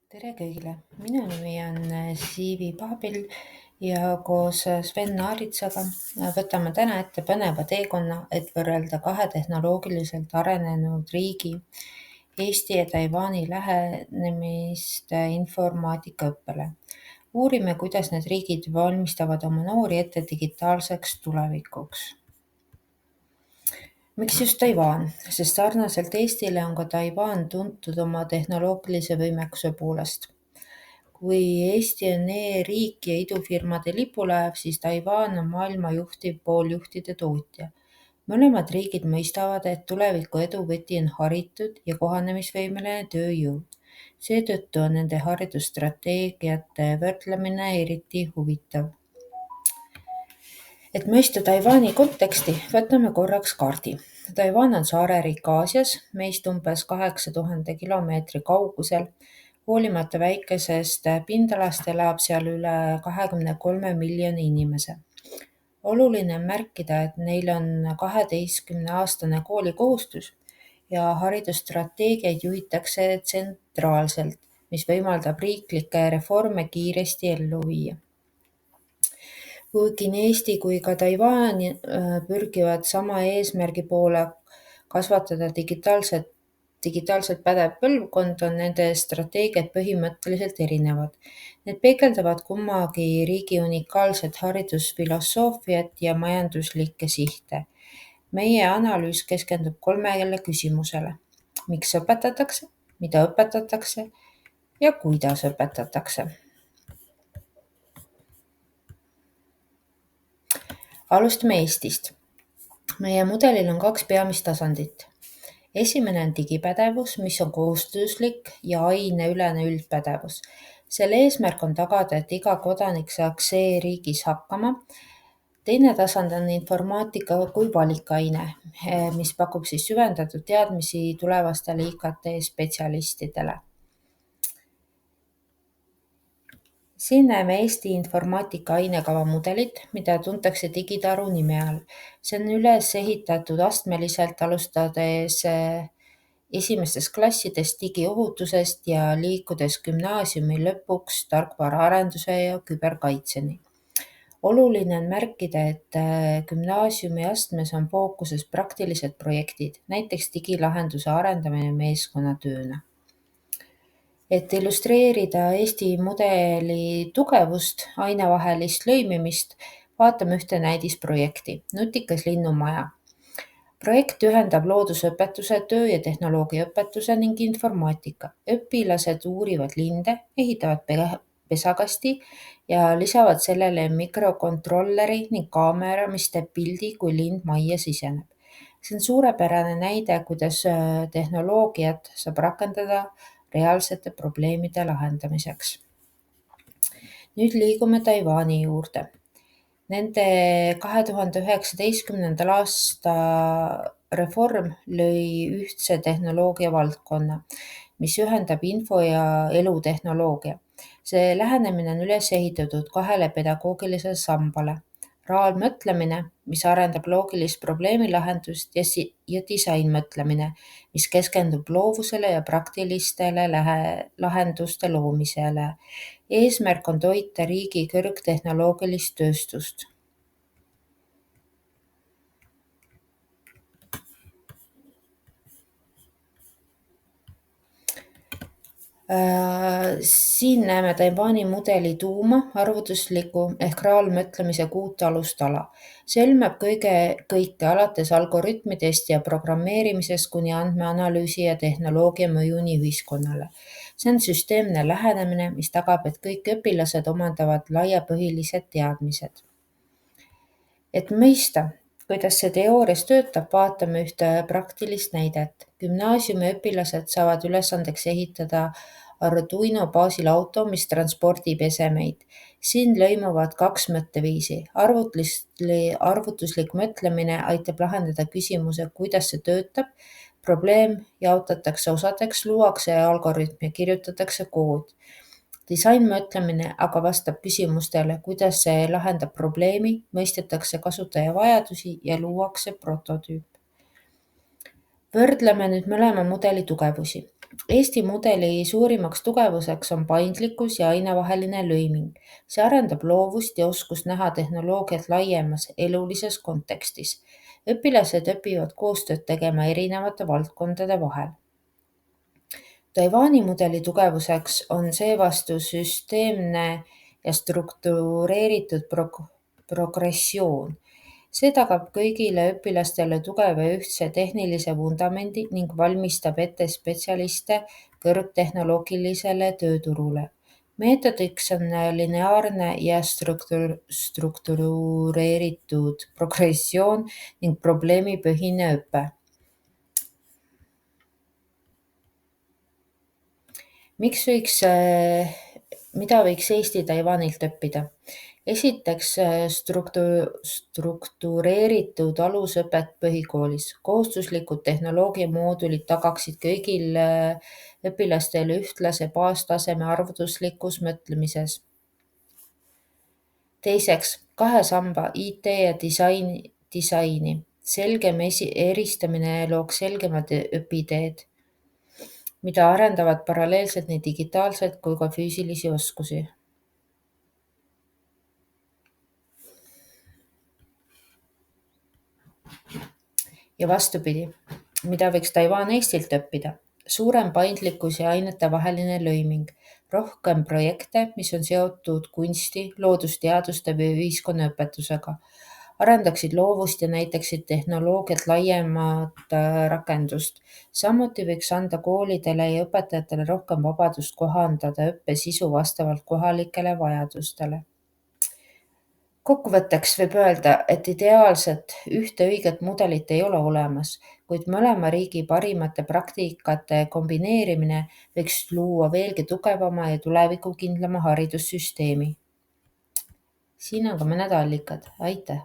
Tere kõigile! Minu nimi on Siivi Paabil ja koos Sven Naaritsaga võtame täna ette põneva teekonna, et võrrelda kahe tehnoloogiliselt arenenud riigi, Eesti ja Taiwani lähenemist informaatikaõppele. Uurime, kuidas need riigid valmistavad oma noori ette digitaalseks tulevikuks. Miks just Taiwan? Sest sarnaselt Eestile on ka Taiwan tuntud oma tehnoloogilise võimekuse poolest. Kui Eesti on e-riik ja idufirmade lipulaev, siis Taiwan on maailma juhtiv pooljuhtide tootja. Mõlemad riigid mõistavad, et tuleviku edu võti on haritud ja kohanemisvõimeline tööjõud. Seetõttu on nende haridusstrateegiate võrdlemine eriti huvitav. Et mõista Taiwani konteksti, võtame korraks kaardi. Taiwan on saareriik Aasias, meist umbes 8000 kilomeetri kaugusel. Hoolimata väikesest pindalast elab seal üle 23 miljoni inimese. Oluline on märkida, et neil on 12-aastane koolikohustus ja haridusstrateegiaid juhitakse tsentraalselt, mis võimaldab riiklikke reforme kiiresti ellu viia. Kuigi nii Eesti kui ka Taiwan pürgivad sama eesmärgi poole kasvatada digitaalselt pädev põlvkond, on nende strateegiad põhimõtteliselt erinevad. Need peegeldavad kummagi riigi unikaalset haridusfilosoofiat ja majanduslikke sihte. Meie analüüs keskendub 3 küsimusele. Miks õpetatakse, mida õpetatakse ja kuidas õpetatakse. Alustame Eestist. Meie mudelil on 2 peamist tasandit. Esimene on digipädevus, mis on kohustuslik ja aineülene üldpädevus. Selle eesmärk on tagada, et iga kodanik saaks e-riigis hakkama. Teine tasand on informaatika kui valikaine, mis pakub süvendatud teadmisi tulevastele IKT spetsialistidele. Siin näeme Eesti informaatika ainekava mudelit, mida tuntakse digitaru nime all. See on üles ehitatud astmeliselt, alustades esimestest klassidest digiohutusest ja liikudes gümnaasiumi lõpuks tarkvaraarenduse ja küberkaitseni. Oluline on märkida, et gümnaasiumi astmes on fookuses praktilised projektid, näiteks digilahenduse arendamine meeskonnatööna. Et illustreerida Eesti mudeli tugevust, ainevahelist lõimimist, vaatame ühte näidisprojekti, Nutikas linnumaja. Projekt ühendab loodusõpetuse, töö- ja tehnoloogiaõpetuse ning informaatika. Õpilased uurivad linde, ehitavad pesakasti ja lisavad sellele mikrokontrolleri ning kaamera, mis teeb pildi, kui lind majja siseneb. See on suurepärane näide, kuidas tehnoloogiat saab rakendada reaalsete probleemide lahendamiseks. Nüüd liigume Taiwani juurde. Nende 2019. aasta reform lõi ühtse tehnoloogia valdkonna, mis ühendab info- ja elutehnoloogia. See lähenemine on üles ehitatud 2 pedagoogilisele sambale. Reaalmõtlemine, mis arendab loogilist probleemilahendust ja disainmõtlemine, mis keskendub loovusele ja praktilistele lahenduste loomisele. Eesmärk on toita riigi kõrgtehnoloogilist tööstust. Siin näeme Taiwani mudeli tuuma, arvutusliku ehk reaalmõtlemise 6 alustala. See hõlmab kõike alates algoritmidest ja programmeerimisest kuni andmeanalüüsi ja tehnoloogia mõjuni ühiskonnale. See on süsteemne lähenemine, mis tagab, et kõik õpilased omandavad laiapõhilised teadmised. Et mõista, kuidas see teoorias töötab, vaatame ühte praktilist näidet. Gümnaasiumi õpilased saavad ülesandeks ehitada Arduino baasil auto, mis transpordib esemeid. Siin lõimuvad 2 mõtteviisi. Arvutuslik mõtlemine aitab lahendada küsimuse, kuidas see töötab. Probleem jaotatakse osadeks, luuakse algoritm ja kirjutatakse kood. Disainmõtlemine aga vastab küsimustele, kuidas see lahendab probleemi, mõistetakse kasutaja vajadusi ja luuakse prototüüp. Võrdleme nüüd mõlema mudeli tugevusi. Eesti mudeli suurimaks tugevuseks on paindlikkus ja ainevaheline lõiming. See arendab loovust ja oskust näha tehnoloogiat laiemas elulises kontekstis. Õpilased õpivad koostööd tegema erinevate valdkondade vahel. Taiwani mudeli tugevuseks on seevastu süsteemne ja struktureeritud progressioon. See tagab kõigile õpilastele tugeva ja ühtse tehnilise vundamendi ning valmistab ette spetsialiste kõrgtehnoloogilisele tööturule. Meetodiks on lineaarne ja struktureeritud progressioon ning probleemipõhine õpe. Mida võiks Eesti Taiwanilt õppida? Esiteks struktureeritud alusõpet põhikoolis. Kohustuslikud tehnoloogiamoodulid tagaksid kõigile õpilastele ühtlase baastaseme arvutuslikus mõtlemises. Teiseks, 2 samba IT ja disaini. Selgem eristamine looks selgemad õpiteed, mida arendavad paralleelselt nii digitaalseid kui ka füüsilisi oskusi. Ja vastupidi, mida võiks Taiwan Eestilt õppida? Suurem paindlikkus ja ainetevaheline lõiming, rohkem projekte, mis on seotud kunsti, loodusteaduste või ühiskonnaõpetusega, arendaksid loovust ja näitaksid tehnoloogiat laiemat rakendust. Samuti võiks anda koolidele ja õpetajatele rohkem vabadust kohandada õppe sisu vastavalt kohalikele vajadustele. Kokkuvõtteks võib öelda, et ideaalset ühte õiget mudelit ei ole olemas, kuid mõlema riigi parimate praktikate kombineerimine võiks luua veelgi tugevama ja tulevikukindlama haridussüsteemi. Siin on ka mõned allikad. Aitäh!